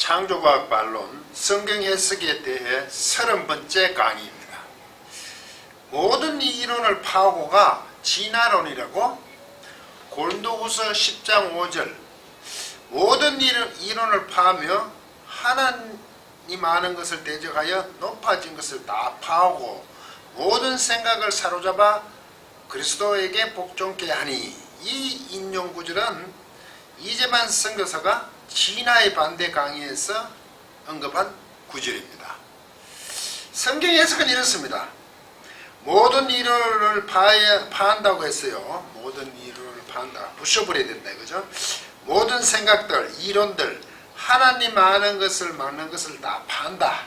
창조과학 반론 성경 해석에 대해 30번째 강의입니다. 모든 이 이론을 파고가 진화론이라고 고린도후서 10장 5절 모든 이론을 파하며 하나님 아는 것을 대적하여 높아진 것을 다 파하고 모든 생각을 사로잡아 그리스도에게 복종케 하니, 이 인용 구절은 이재만 선교사가 진화의 반대 강의에서 언급한 구절입니다. 성경 해석은 이렇습니다. 모든 이론을 파한다고 했어요. 모든 이론을 파한다. 부셔버려야 된다 이거죠. 모든 생각들, 이론들, 하나님 아는 것을 막는 것을 다 파한다.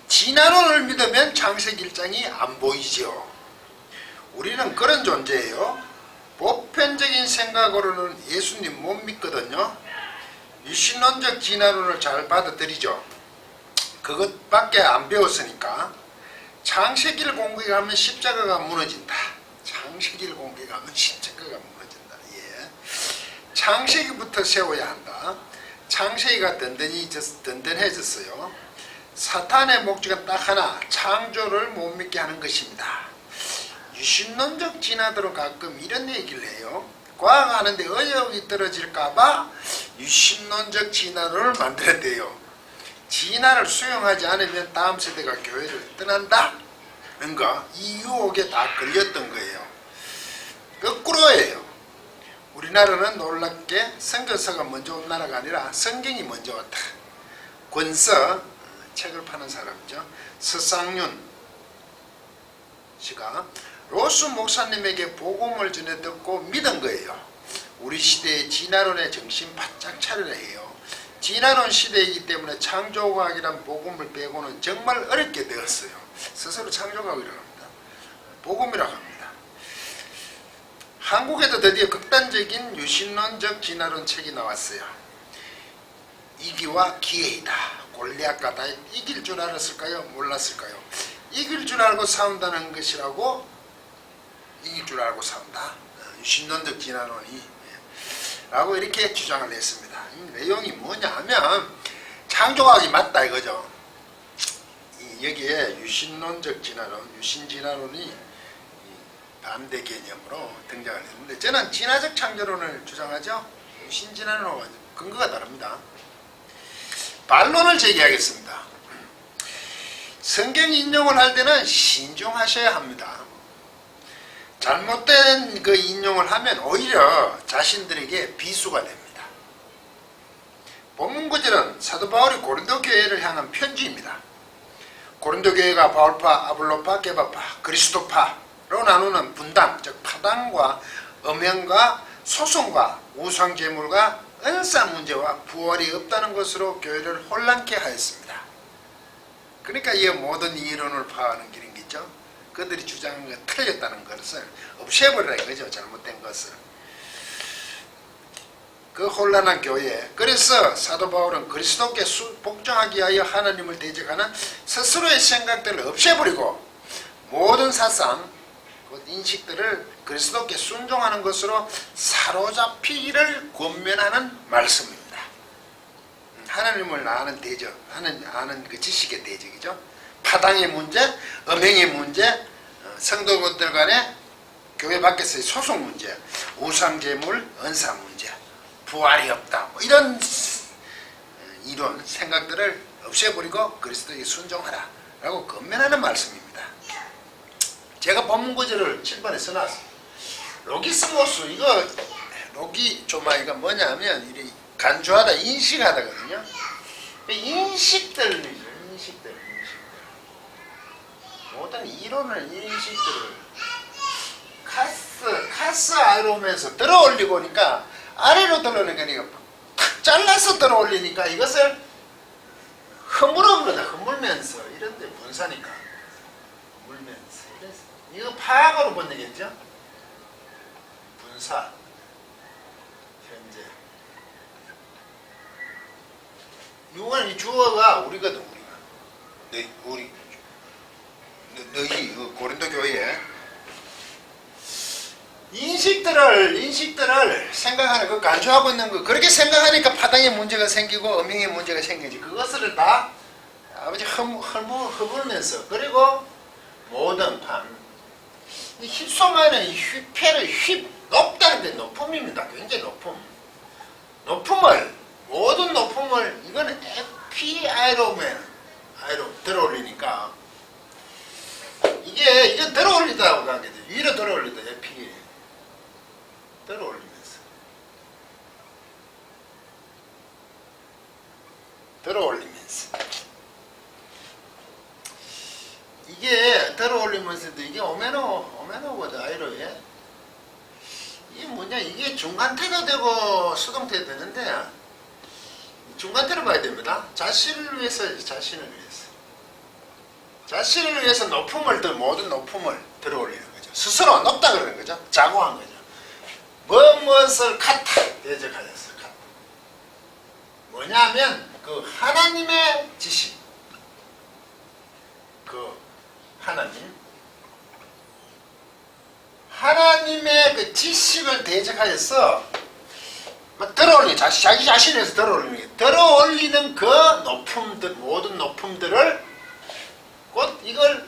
진화론을 믿으면 창세기 1장이 안 보이죠. 우리는 그런 존재예요. 보편적인 생각으로는 예수님 못 믿거든요. 유신론적 진화론을 잘 받아들이죠. 그것밖에 안 배웠으니까. 창세기를 공격하면 십자가가 무너진다. 창세기를 공격하면 십자가가 무너진다. 예. 창세기부터 세워야 한다. 창세기가 든든해졌어요. 사탄의 목적은 딱 하나, 창조를 못 믿게 하는 것입니다. 유신론적 진화들은 가끔 이런 얘기를 해요. 과학하는데 의욕이 떨어질까봐 유신론적 진화론을 만들었대요. 진화를 수용하지 않으면 다음 세대가 교회를 떠난다? 뭔가 이 유혹에 다 걸렸던 거예요. 거꾸로예요. 우리나라는 놀랍게 선교사가 먼저 온 나라가 아니라 성경이 먼저 왔다. 권서, 책을 파는 사람이죠. 서상윤 씨가 로스 목사님에게 복음을 전해 듣고 믿은 거예요. 우리 시대의 진화론의 정신 바짝 차려야 해요. 진화론 시대이기 때문에 창조과학이란 복음을 빼고는 정말 어렵게 되었어요. 스스로 창조과학이라고 합니다. 복음이라고 합니다. 한국에도 드디어 극단적인 유신론적 진화론 책이 나왔어요. 이기와 기회이다. 골리앗과 다윗 이길 줄 알았을까요? 몰랐을까요? 이길 줄 알고 싸운다는 것이라고, 이길 줄 알고 싸운다. 유신론적 진화론이 라고 이렇게 주장을 했습니다. 이 내용이 뭐냐 하면 창조과학이 맞다 이거죠. 여기에 유신론적 진화론, 유신진화론이 반대 개념으로 등장을 했는데, 저는 진화적 창조론을 주장하죠. 유신진화론과 근거가 다릅니다. 반론을 제기하겠습니다. 성경 인용을 할 때는 신중하셔야 합니다. 잘못된 그 인용을 하면 오히려 자신들에게 비수가 됩니다. 본문 구절은 사도 바울이 고린도 교회를 향한 편지입니다. 고린도 교회가 바울파, 아볼로파, 게바파, 그리스도파로 나누는 분당, 즉 파당과 음행과 소송과 우상제물과 은사 문제와 부활이 없다는 것으로 교회를 혼란케 하였습니다. 그러니까 이 모든 이론을 파하는 길이겠죠. 그들이 주장한 게 틀렸다는 것을 없애버리라 이거죠. 잘못된 것을. 그 혼란한 교회. 그래서 사도 바울은 그리스도께 복종하기 위하여 하나님을 대적하는 스스로의 생각들을 없애버리고 모든 사상, 인식들을 그리스도께 순종하는 것으로 사로잡히기를 권면하는 말씀입니다. 하나님을 아는 대적, 하나님 아는 그 지식의 대적이죠. 파당의 문제, 음행의 문제, 성도들 간의 교회 밖에서의 소송 문제, 우상제물, 은사 문제, 부활이 없다, 뭐 이런 이론, 생각들을 없애버리고 그리스도에게 순종하라 라고 권면하는 말씀입니다. 제가 본문 구절을 7번에 써놨습니다. 로기스모스, 이거 로기조마이가 뭐냐면 이게 간주하다, 인식하다거든요. 인식들 모든 이론을, 인식들을 카스 아이로면서 들어올리고 오니까 아래로 들어오니까 탁 잘라서 들어올리니까 이것을 허물면서 이런데 분사니까 허물면서 이거 파악으로 번역했죠. 분사, 현재. 이거는 이 주어가 우리거든. 우리 너희 고린도 교회에 인식들을 생각하는 그 간주하고 있는 거 그렇게 생각하니까 파당에 문제가 생기고 음행에 문제가 생기지. 그것을 다 아버지 허물면서 그리고 모든 이 힙소만은 휘폐를 높다는 게 높음입니다. 굉장히 높음을 모든 높음을 이거는 아이로 들어올리니까 이게 들어올리다고 하게 돼. 위로 들어올리다 에피 들어올리면서 이게 들어올리면서도 이게 오메노보다 아이로에 이게 뭐냐, 이게 중간태도 되고 수동태도 되는데 중간태를 봐야 됩니다. 자신을 위해서 모든 높음을 들어올리는 거죠. 스스로 높다 그러는 거죠. 자고한 거죠. 무엇을 갖다 대적하였어. 뭐냐면 그 하나님의 지식, 그 하나님의 그 지식을 대적하여서 들어올리는, 자기 자신에서 들어올리는 그 높음들, 모든 높음들을 곧 이걸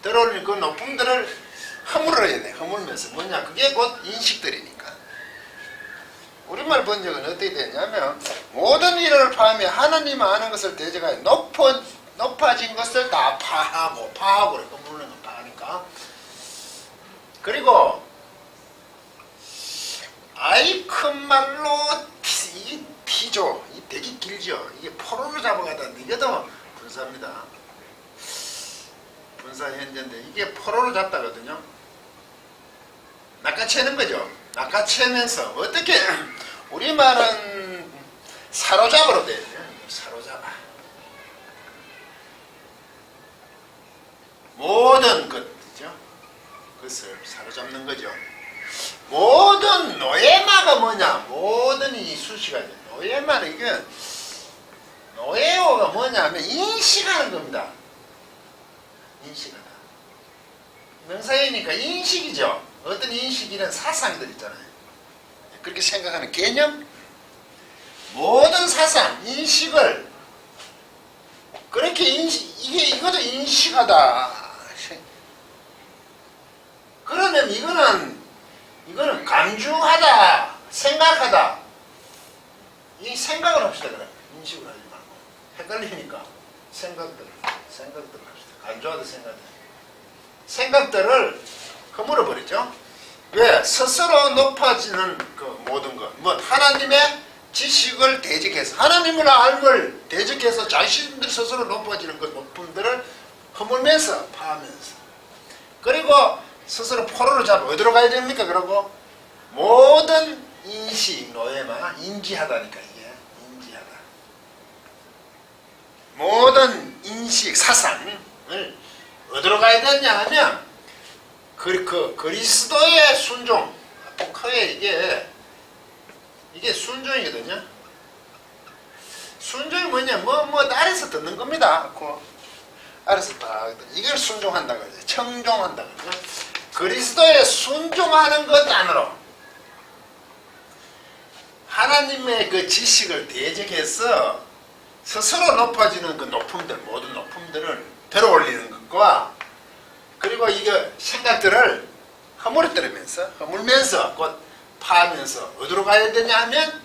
들어올리는 그 높음들을 허물어야 돼. 허물면서 뭐냐, 그게 곧 인식들이니까. 우리말 번역은 어떻게 되냐면 모든 일을 파하며 하나님 아는 것을 대적하여 높아진 것을 다 파하고 허물는 거 파하니까. 그리고 아이 큰 말로 이 티죠. 이 되게 길죠. 이게 포로로 잡아가다는데 이게 더 분사입니다. 분사 현재인데 이게 포로로 잡다거든요. 낚아채는 거죠. 낚아채면서 어떻게 우리말은 사로잡으로 돼요. 사로잡아. 모든 것이죠. 그것을 사로잡는 거죠. 모든 노예마가 뭐냐? 모든 이 수식하죠. 노예마는 이게 노예어가 뭐냐면 인식하는 겁니다. 인식하다. 명사이니까 인식이죠. 어떤 인식이란 사상들 있잖아요. 그렇게 생각하는 개념, 모든 사상, 인식을 그렇게 이것도 인식하다. 그러면 이거는 감주하다, 생각하다. 이 생각을 합시다. 그래. 인식을 하지 말고. 헷갈리니까 생각들을 합시다. 감주하다, 생각들을 허물어버리죠. 왜? 스스로 높아지는 그 모든 것. 하나님의 지식을 대적해서, 하나님을 알걸 대적해서 자신들 스스로 높아지는 그 높음들을 허물면서, 파하면서. 그리고 스스로 포로로 잡아. 어디로 가야 됩니까? 그러고 모든 인식, 노예마, 인지하다니까 이게. 인지하다. 모든 인식, 사상을 어디로 가야 되냐 하면 그리스도의 순종, 크게 이게 순종이거든요. 순종이 뭐냐, 아래서 듣는 겁니다. 아래서 딱 이걸 순종한다 그러죠. 청종한다 그러죠. 그리스도의 순종하는 것 안으로 하나님의 그 지식을 대적해서 스스로 높아지는 그 높음들, 모든 높음들을 들어올리는 것과, 그리고 이거 생각들을 허물면서 곧 파하면서 어디로 가야 되냐 하면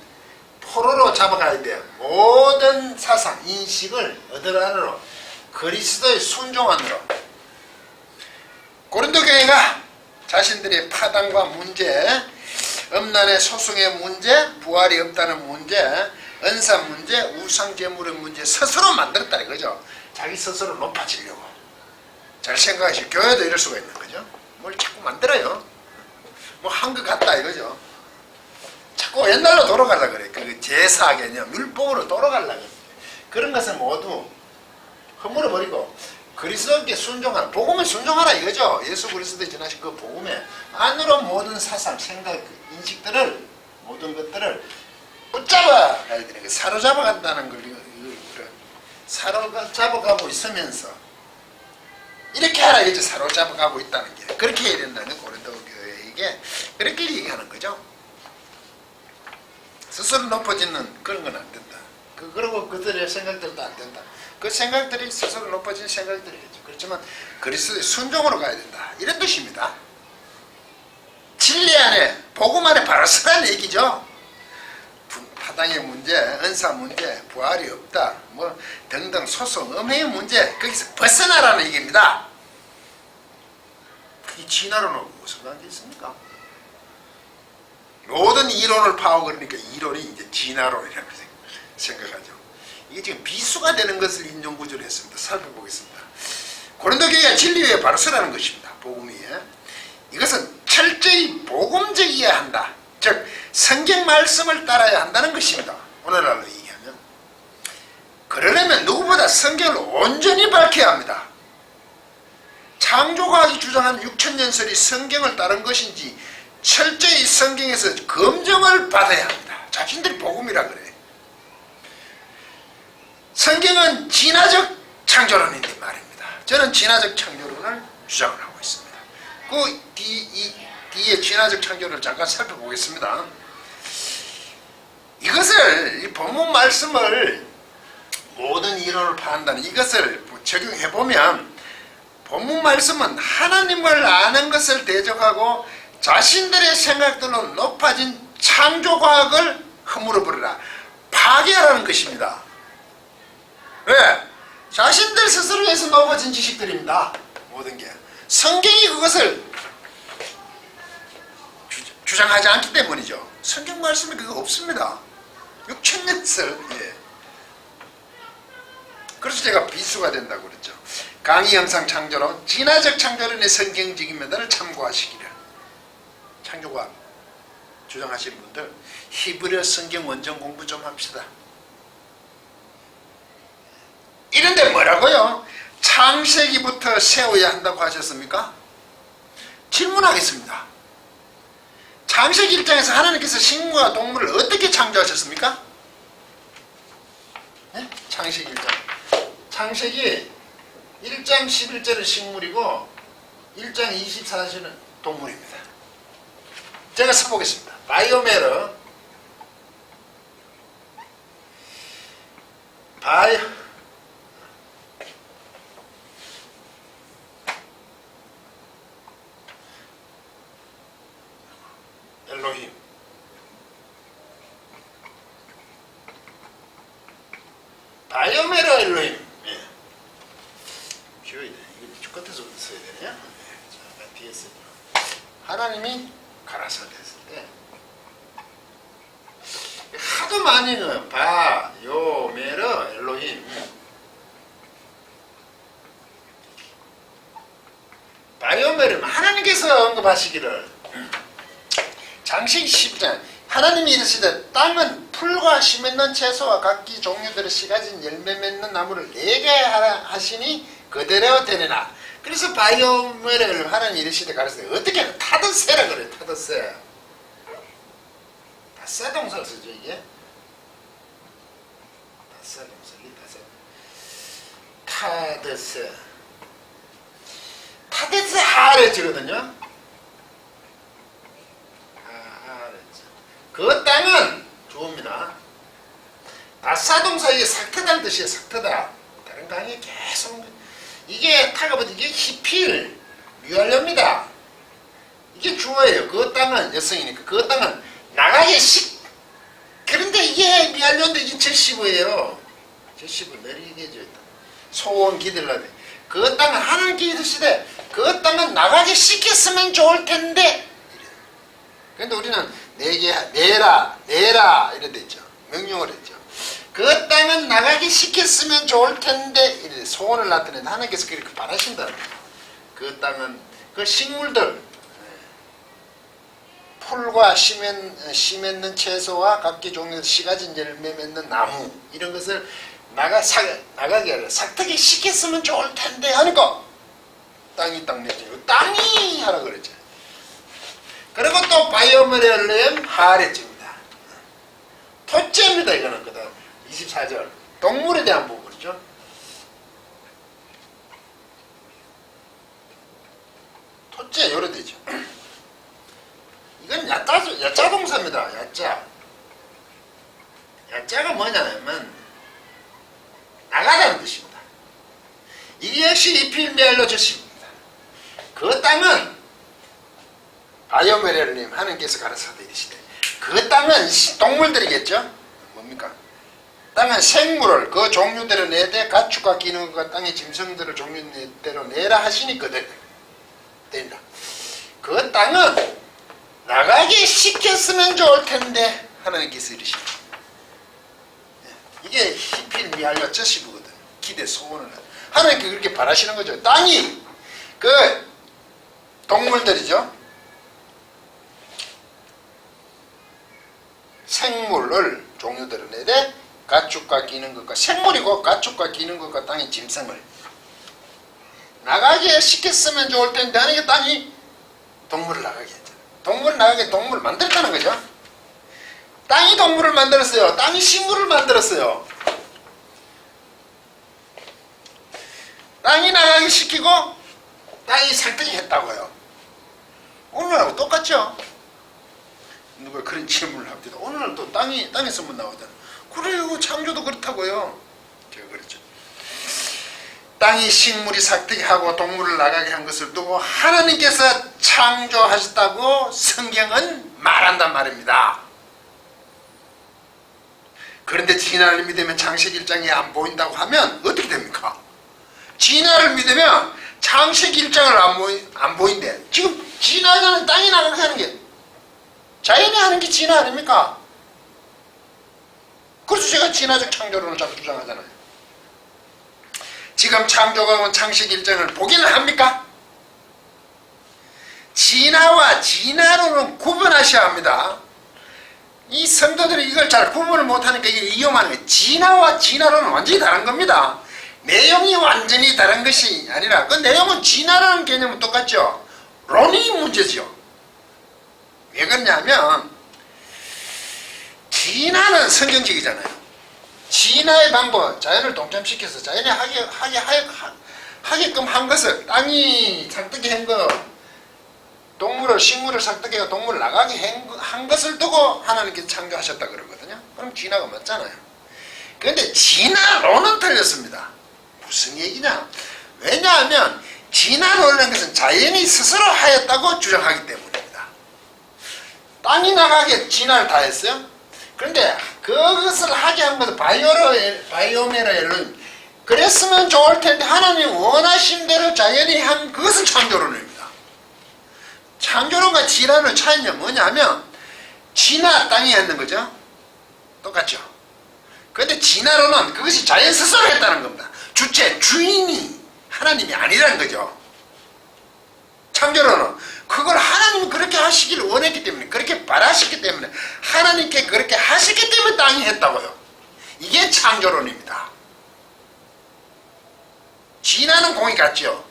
포로로 잡아가야 돼요. 모든 사상, 인식을 어디로 안으로? 그리스도의 순종 안으로. 고린도 교회가 자신들의 파당과 문제, 음란의 소송의 문제, 부활이 없다는 문제, 은사 문제, 우상제물의 문제 스스로 만들었다 이거죠. 자기 스스로 높아지려고. 잘 생각하시고 교회도 이럴 수가 있는 거죠. 뭘 자꾸 만들어요. 한 것 같다 이거죠. 자꾸 옛날로 돌아가려고 그래. 그 제사 개념, 율법으로 돌아가려고 그래. 그런 것은 모두 허물어버리고 그리스도께 순종하라. 복음에 순종하라 이거죠. 예수 그리스도에 전하신 그 복음에 안으로 모든 사상, 생각, 인식들을, 모든 것들을 붙잡아 가야 되는 거예요. 사로잡아 간다는 걸 사로잡아가고 있으면서 이렇게 하라 이제 사로잡아가고 있다는 게 그렇게 해야 된다는 고린도 교회에게 그렇게 얘기하는 거죠. 스스로 높아지는 그런 건 안 된다. 그리고 그들의 생각들도 안 된다. 그 생각들이 스스로 높아진 생각들이겠죠. 그렇지만 그리스도의 순종으로 가야 된다. 이런 뜻입니다. 진리 안에 복음 안에 바로 서란 얘기죠. 파당의 문제, 은사 문제, 부활이 없다, 뭐 등등 소송, 음행의 문제 거기서 벗어나라는 얘기입니다. 그게 진화론하고 무슨 관계 있습니까? 모든 이론을 파고 그러니까 이론이 이제 진화론이라고 생각하죠. 이게 지금 비수가 되는 것을 인용구조로 했습니다. 살펴보겠습니다. 고린도 교회가 진리 위에 바로 서라는 것입니다. 복음 위에. 이것은 철저히 복음적이어야 한다. 즉 성경 말씀을 따라야 한다는 것입니다. 오늘날로 얘기하면. 그러려면 누구보다 성경을 온전히 밝혀야 합니다. 창조과학이 주장한 6000년설이 성경을 따른 것인지 철저히 성경에서 검증을 받아야 합니다. 자신들이 복음이라 그래. 성경은 진화적 창조론인데 말입니다. 저는 진화적 창조론을 주장을 하고 있습니다. 그 뒤에 진화적 창조론을 잠깐 살펴보겠습니다. 이것을 이 본문 말씀을 모든 이론을 파한다는 이것을 적용해보면 본문 말씀은 하나님을 아는 것을 대적하고 자신들의 생각들로 높아진 창조과학을 허물어버리라, 파괴하라는 것입니다. 왜? 자신들 스스로에서 높아진 지식들입니다. 모든 게. 성경이 그것을 주장하지 않기 때문이죠. 성경 말씀에 그거 없습니다. 6000년설. 예. 그래서 제가 비수가 된다고 그랬죠. 강의 영상 창조론, 진화적 창조론의 성경적인 면을 참고하시기를. 창조과학 주장하시는 분들 히브리어 성경 원전 공부 좀 합시다. 이런데 뭐라고요? 창세기부터 세워야 한다고 하셨습니까? 질문하겠습니다. 창세기 1장에서 하나님께서 식물과 동물을 어떻게 창조하셨습니까? 네? 창세기 1장. 창세기 1장 11절은 식물이고 1장 24절은 동물입니다. 제가 써보겠습니다. 바이오메르 엘로힘 바이오메르 엘로힘. 예. 지워야 돼. 이거 끝에서 써야 되냐? 자, 뒤에 쓰죠. 하나님이 가라사대 했을 때 하도 많이는 바요메르 엘로힘. 바요메르 하나님께서 언급하시기를 장세기 10장 하나님이 이르시되 땅은 풀과 씨 맺는 채소와 각기 종류대로 씨 가진 열매 맺는 나무를 내게 하라 하시니 그대로 되느라. 그래서 바이오메르를 하나님 이르시되 가르치되 어떻게 하면 타드세라 그래요. 타드세. 다세 동사를 쓰죠 이게. 다세 동사. 타드세. 타드세 하레츠거든요. 그 땅은 주어입니다. 다사동사 이게 삭트다는 뜻이에요. 삭트다. 다른 강의 계속 이게 타가 뭐지? 이게 히필 뮤알려입니다. 이게 주어예요. 그 땅은 여성이니까 그 땅은 나가게 그런데 이게 뮤알려인데 이게 제시브예요. 제시브 내리게 줘 있다. 소원 기들라네. 그 땅은 하나님께 이르시되 그 땅은 나가게 시켰으면 좋을 텐데. 그런데 우리는 내라 이래 됐죠. 명령을 했죠. 그 땅은 나가게 시켰으면 좋을 텐데 이래 소원을 나타내는 하나님께서 그렇게 바라신다. 그 땅은 그 식물들 풀과 씨 맺는 채소와 각기 종류의 씨 가진 열매 맺는 나무 이런 것을 나가게 하라. 삭트게 시켰으면 좋을 텐데 하니까 땅이 딱 맺죠. 땅이 하라 그랬죠. 그리고 또 바이오메르렘 하레츠입니다. 토째입니다. 이거는 그 다음 24절 동물에 대한 부분이죠. 야자 요래 되죠. 이건 야자 동사입니다. 야자. 야자가 뭐냐면 나가라는 뜻입니다. 이 역시 이필메알로 졌습니다. 그 땅은 바이오메렐님 하나님께서 가르쳐서 이르시되 그 땅은 동물들이겠죠. 뭡니까? 땅은 생물을 그 종류대로 내되 가축과 기능과 땅의 짐승들을 종류대로 내라 하시니거든. 된다. 그 땅은 나가게 시켰으면 좋을 텐데 하나님께서 이르시다. 이게 히필 미알려 저시부거든. 기대 소원을 하나님께 그렇게 바라시는 거죠. 땅이 그 동물들이죠. 생물을 종류대로 내되 가축과 기는 것과 생물이고 가축과 기는 것과 땅의 짐승을 나가게 시켰으면 좋을 텐데 하나님께 땅이 동물을 나가게 했잖아요. 동물을 나가게 동물을 만들었다는 거죠. 땅이 동물을 만들었어요. 땅이 식물을 만들었어요. 땅이 나가게 시키고 땅이 설득이 했다고요. 오늘하고 똑같죠? 누가 그런 질문을 합니다. 오늘은 또 땅에서만 나오잖아. 그래요. 창조도 그렇다고요. 제가 그랬죠. 땅이 식물이 삭득하고 동물을 나가게 한 것을 두고 하나님께서 창조하셨다고 성경은 말한단 말입니다. 그런데 진화를 믿으면 창세기 1장이 안 보인다고 하면 어떻게 됩니까? 진화를 믿으면 창세기 1장을 안 보인대. 지금 진화자는 땅이 나가게 하는 게 자연이 하는 게 진화 아닙니까? 그래서 제가 진화적 창조론을 자꾸 주장하잖아요. 지금 창조가 창세기 1장을 보기는 합니까? 진화와 진화론은 구분하셔야 합니다. 이 성도들이 이걸 잘 구분을 못하니까 이게 위험한 거예요. 진화와 진화론은 완전히 다른 겁니다. 내용이 완전히 다른 것이 아니라 그 내용은 진화라는 개념은 똑같죠. 론이 문제죠. 왜 그러냐면 진화는 성경적이잖아요. 진화의 방법, 자연을 동참시켜서 자연이 하게끔 한 것을 땅이 삭득해 한 거, 동물을 식물을 삭득해서 동물을 나가게 한 것을 두고 하나님께서 창조하셨다 그러거든요. 그럼 진화가 맞잖아요. 그런데 진화론은 틀렸습니다. 무슨 얘기냐? 왜냐하면 진화론이라는 것은 자연이 스스로 하였다고 주장하기 때문입니다. 땅이 나가게 진화를 다 했어요. 그런데 그것을 하게 한 것은 바이오메라엘론 그랬으면 좋을 텐데 하나님 원하신 대로 자연이 한 그것을 창조론입니다. 창조론과 진화론의 차이는 뭐냐면 진화 땅이 했는 거죠. 똑같죠. 그런데 진화론은 그것이 자연 스스로 했다는 겁니다. 주체, 주인이 하나님이 아니라는 거죠. 창조론은 그걸 하나님이 그렇게 하시기를 원했기 때문에, 그렇게 바라셨기 때문에, 하나님께 그렇게 하셨기 때문에 땅이 했다고요. 이게 창조론입니다. 진화는 공이 같죠.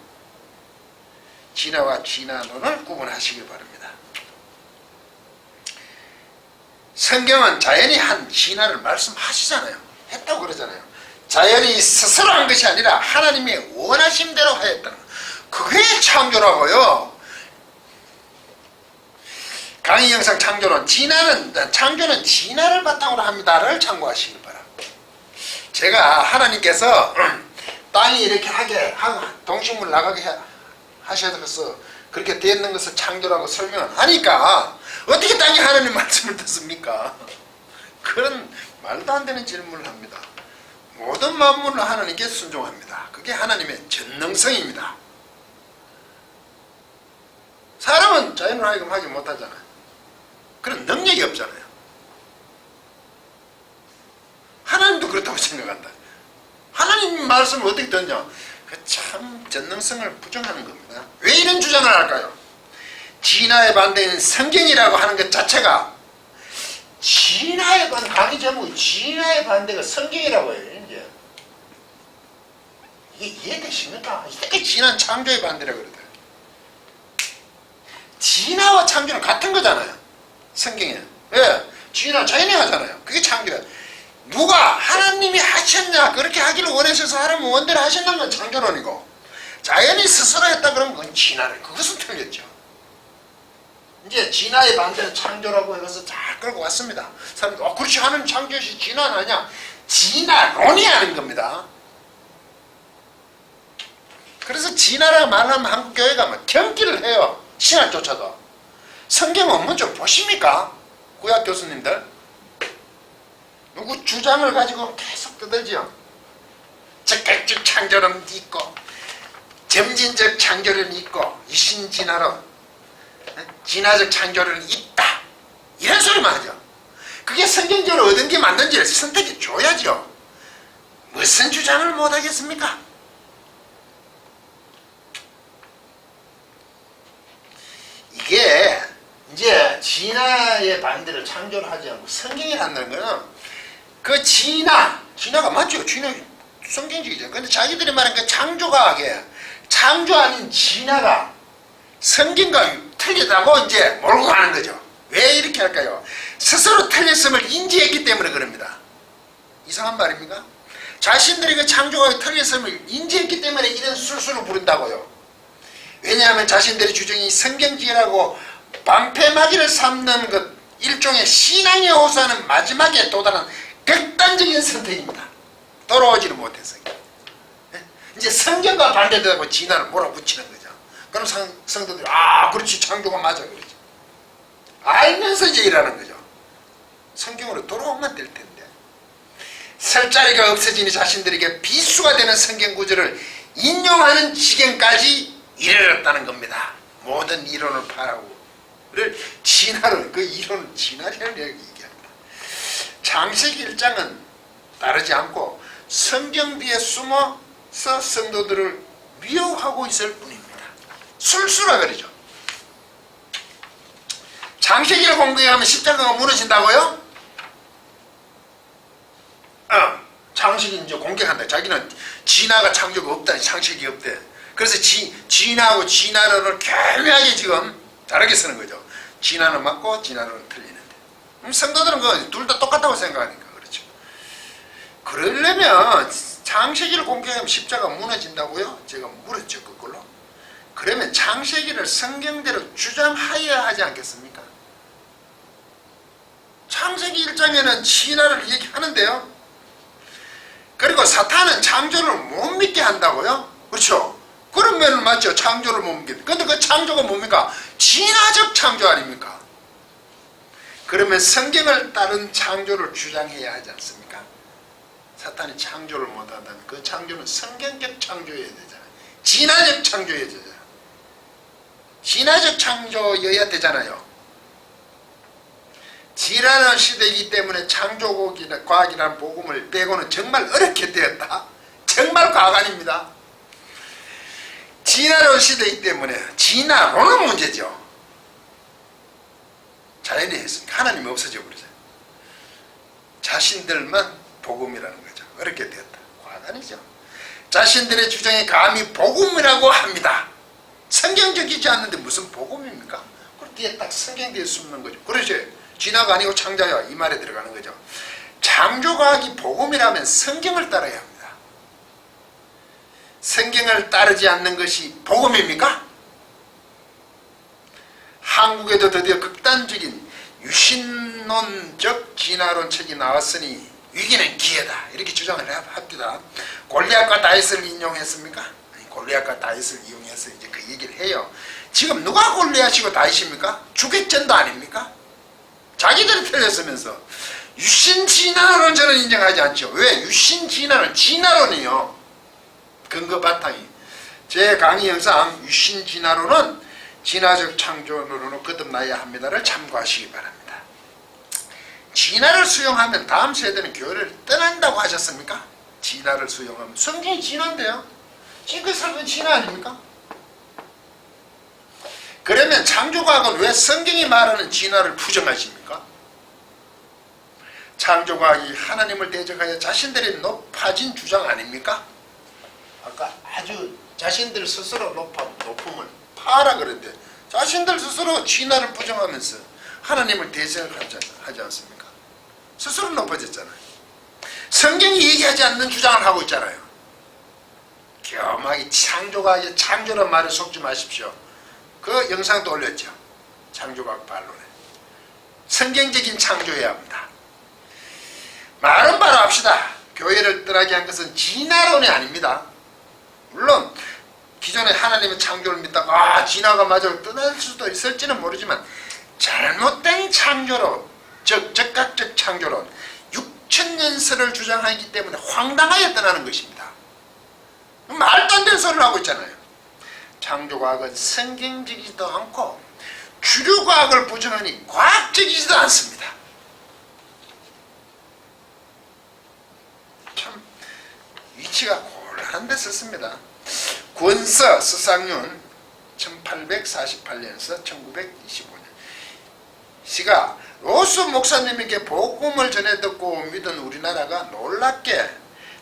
진화와 진화론을 구분하시길 바랍니다. 성경은 자연이 한 진화를 말씀하시잖아요. 했다고 그러잖아요. 자연이 스스로 한 것이 아니라 하나님이 원하신 대로 하였다는 것. 그게 창조라고요. 강의 영상 창조론, 창조는 진화를 바탕으로 합니다를 참고하시길 바랍니다. 제가 하나님께서 땅이 이렇게 동식물 나가게 하셔서 그렇게 되는 것을 창조라고 설명을 하니까 어떻게 땅이 하나님 말씀을 듣습니까? 그런 말도 안 되는 질문을 합니다. 모든 만물은 하나님께 순종합니다. 그게 하나님의 전능성입니다. 사람은 자연을 하여금 하지 못하잖아요. 그런 능력이 없잖아요. 하나님도 그렇다고 생각한다. 하나님 말씀을 어떻게 듣냐? 참 전능성을 부정하는 겁니다. 왜 이런 주장을 할까요? 진화의 반대는 성경이라고 하는 것 자체가 진화의 반대, 강의 제목이 진화의 반대가 성경이라고 해요. 이제 이게 이해되십니까? 이렇게 진화는 창조의 반대라고 그러더라고요. 진화와 창조는 같은 거잖아요. 성경에. 왜? 진화 자연이 하잖아요. 그게 창조야. 누가 하나님이 하셨냐 그렇게 하기를 원하셔서 하나님 원대로 하셨는 건 창조론이고 자연이 스스로 했다 그러면 그건 진화를 그것은 틀렸죠. 이제 진화의 반대는 창조라고 해서 잘 끌고 왔습니다. 사람들 그렇지 하는 창조시 진화는 아니야. 진화론이 하는 겁니다. 그래서 진화라고 말하면 한국 교회가 뭐 경기를 해요. 신학조차도. 성경 원문 좀 보십니까? 구약 교수님들. 누구 주장을 가지고 계속 떠들죠. 적극적 창조론 있고 점진적 창조론 있고 유신진화론 진화적 창조론이 있다. 이런 소리만 하죠. 그게 성경적으로 얻은 게 맞는지를 선택해 줘야죠. 무슨 주장을 못하겠습니까? 이게 이제 진화의 반대를 창조를 하지 않고 성경이 한다는 거는 그 진화가 맞죠. 진화 성경적이죠. 근데 자기들이 말하는 그 창조과학에 창조 아닌 진화가 성경과 틀리다고 이제 몰고 가는 거죠. 왜 이렇게 할까요? 스스로 틀렸음을 인지했기 때문에 그럽니다. 이상한 말입니까? 자신들이 그 창조과학이 틀렸음을 인지했기 때문에 이런 술수를 부른다고요. 왜냐하면 자신들의 주장이 성경지라고 방패막이를 삼는 그 일종의 신앙에 호소하는 마지막에 도달한 극단적인 선택입니다. 돌아오지를 못해서. 이제 성경과 반대되고 진화를 몰아붙이는 거죠. 그럼 성도들이 그렇지 창조가 맞아 그러죠. 알면서 이제 일하는 거죠. 성경으로 돌아오면 될 텐데. 설 자리가 없어지니 자신들에게 비수가 되는 성경 구절을 인용하는 지경까지 이르렀다는 겁니다. 모든 이론을 파라고를 진화를 그 이론을 진화를 얘기합니다. 창세기 1장은 따르지 않고 성경 뒤에 숨어서 성도들을 미혹하고 있을 뿐입니다. 술수라 그러죠. 창세기를 공부하면 십자가가 무너진다고요? 창세기 이제 공격한다. 자기는 진화가 창조가 없다니 창세기 없대. 그래서 진화하고 진화론을 교묘하게 지금 다르게 쓰는 거죠. 진화는 맞고 진화론은 틀리는데. 성도들은 둘 다 똑같다고 생각하니까 그렇죠. 그러려면 창세기를 공격하면 십자가 무너진다고요? 제가 물었죠, 그걸로. 그러면 창세기를 성경대로 주장하여야 하지 않겠습니까? 창세기 1장에는 진화를 얘기하는데요. 그리고 사탄은 창조를 못 믿게 한다고요? 그렇죠? 그러면 맞죠. 창조를 못 믿게. 근데 그 창조가 뭡니까? 진화적 창조 아닙니까? 그러면 성경을 따른 창조를 주장해야 하지 않습니까? 사탄이 창조를 못한다면 그 창조는 성경적 창조여야 되잖아요. 진화적 창조여야 되잖아요. 진화적 창조여야 되잖아요. 진화는 시대이기 때문에 창조과학이라는 복음을 빼고는 정말 어렵게 되었다. 정말 과학 아닙니다. 진화론 시대이기 때문에 진화론은 문제죠. 자연이 했으니까 하나님이 없어져 버리죠. 자신들만 복음이라는 거죠. 어렵게 되었다. 과학 아니죠. 자신들의 주장에 감히 복음이라고 합니다. 성경적이지 않는데 무슨 복음입니까? 그 뒤에 딱 성경 뒤에 숨는 거죠. 그렇죠. 진화가 아니고 창조야 이 말에 들어가는 거죠. 창조과학이 복음이라면 성경을 따라야 합니다. 성경을 따르지 않는 것이 복음입니까? 한국에도 드디어 극단적인 유신론적 진화론 책이 나왔으니 위기는 기회다 이렇게 주장을 합니다. 골리앗과 다윗을 인용했습니까? 골리앗과 다윗을 이용해서 이제 그 얘기를 해요. 지금 누가 골리앗이고 다윗입니까? 주객전도 아닙니까? 자기들이 틀렸으면서 유신 진화론은 저는 인정하지 않죠. 왜? 유신 진화론, 진화론이요. 근거 바탕이. 제 강의 영상 유신 진화론은 진화적 창조론으로 거듭나야 합니다를 참고하시기 바랍니다. 진화를 수용하면 다음 세대는 교회를 떠난다고 하셨습니까? 진화를 수용하면. 성경이 진화인데요. 지금 설명 진화 아닙니까? 그러면 창조과학은 왜 성경이 말하는 진화를 부정하십니까? 창조과학이 하나님을 대적하여 자신들이 높아진 주장 아닙니까? 아까 아주 자신들 스스로 높음을 파라 그랬는데 자신들 스스로 진화를 부정하면서 하나님을 대적하지 않습니까? 스스로 높아졌잖아요. 성경이 얘기하지 않는 주장을 하고 있잖아요. 겸하게 창조과학이 창조란 말에 속지 마십시오. 그 영상도 올렸죠. 창조과학 반론에. 성경적인 창조여야 합니다. 말은 바로 합시다. 교회를 떠나게 한 것은 진화론이 아닙니다. 물론 기존에 하나님의 창조를 믿다가 진화가 맞아 떠날 수도 있을지는 모르지만 잘못된 창조론, 즉 적각적 창조론, 6천년설을 주장하기 때문에 황당하게 떠나는 것입니다. 말도 안 되는 소리를 하고 있잖아요. 창조과학은 성경적이지도 않고 주류과학을 부정하니 과학적이지도 않습니다. 참 위치가 곤란한 데 썼습니다. 권서 서상륜 1848년에서 1925년 시가 로스 목사님에게 복음을 전해 듣고 믿은 우리나라가 놀랍게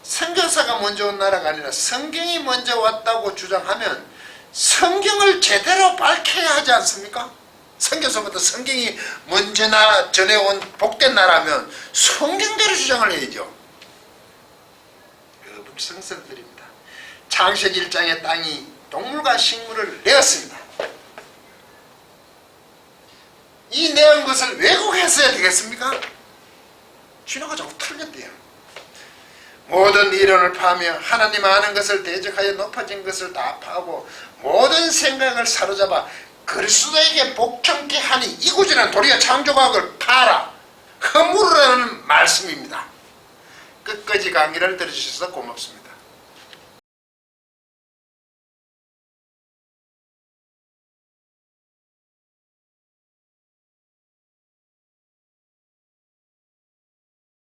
선교사가 먼저 온 나라가 아니라 성경이 먼저 왔다고 주장하면 성경을 제대로 밝혀야 하지 않습니까? 선교사보다 성경이 먼저 전해온 복된 나라면 성경대로 주장을 해야죠. 여러분 성서들입니다. 창세기 1장의 땅이 동물과 식물을 내었습니다. 이 내은 것을 왜곡했어야 되겠습니까? 진화가 자꾸 틀렸대요. 모든 이론을 파하며 하나님 아는 것을 대적하여 높아진 것을 다 파하고 모든 생각을 사로잡아 그리스도에게 복종케 하니 이구절은 도리어 창조과학을 파라, 허물으라는 말씀입니다. 끝까지 강의를 들어주셔서 고맙습니다.